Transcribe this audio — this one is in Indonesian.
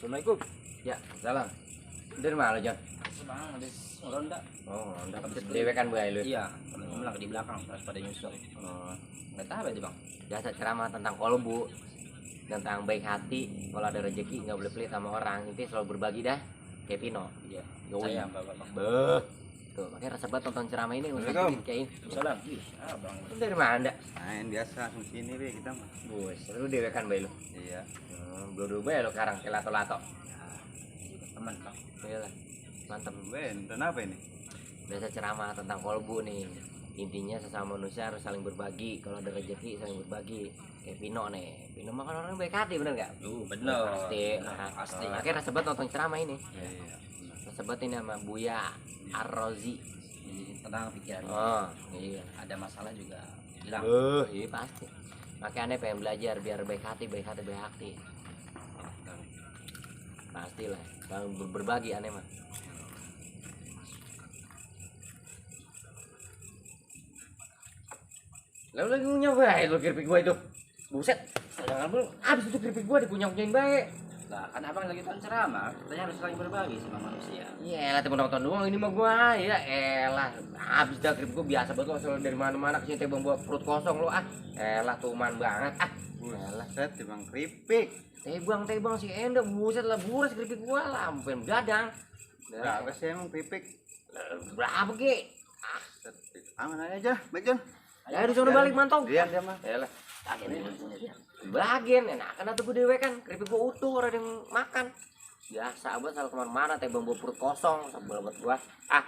Assalamualaikum. Ya, salam. Dari mana John? Bang, habis ronda. Oh, udah Habis dewekan bae lu. Iya, temen lagi di belakang pas pada nyusul. Oh, Nggak tahu aja bang. biasa ceramah tentang kolbu, tentang baik hati. Kalau ada rezeki nggak boleh pelit sama orang. Intinya selalu berbagi dah. Kayak Pino. Iya. Yoi. Saya bapak bang. Beuh. Tuh, makanya rasa banget tonton ceramah ini Ustaz Assalamualaikum. bikin kayak ini. Salam. Bang. Lu dari mana? Main biasa langsung sini be kita mah. Bos, lu dewekan bae lu. Iya. Buru bae lu sekarang kayak lato-lato. Juga teman bang. Iyalah. Mantap. Ben, dan apa ini? Biasa ceramah tentang kolbu nih. Intinya sesama manusia harus saling berbagi. Kalau ada rezeki saling berbagi. Kayak Pino nih. Pino mah kan orang baik hati, bener nggak? Bener. Pasti. Pasti. Makanya rasa banget nonton ceramah ini. Iya, iya. Rasa banget ini sama Buya Ar-Rozi. Tenang pikiran. Oh, iya. Ada masalah juga hilang. Iya pasti. Makanya aneh pengen belajar biar baik hati, baik hati, baik hati. Pastilah. Kalau berbagi aneh mah. Lalu lagi nyobain lo keripik gua itu. Buset. Jangan lu habis itu keripik gua dipunya-punyain bae. Lah kan abang lagi tonton ceramah, katanya harus saling berbagi sama manusia. Iya, temen nonton doang ini mah gua. Ya elah, habis dah keripik gua biasa banget lo selalu dari mana-mana kesini tebang buat perut kosong lo ah. Elah tuman banget ah. Elah, Buset, bang keripik. tebang si Enda buset lah buras keripik gua lah, sampai gadang. Berapa sih emang keripik? Berapa ge? Buset, aman aja, baik John. Ya udah sono balik mantong. Iya, dia mah. Elah. Bagian enakan atuh gue dewe kan keripik gua utuh ada yang makan biasa banget selalu kemana-mana tebang buat perut kosong sambil buat gua ah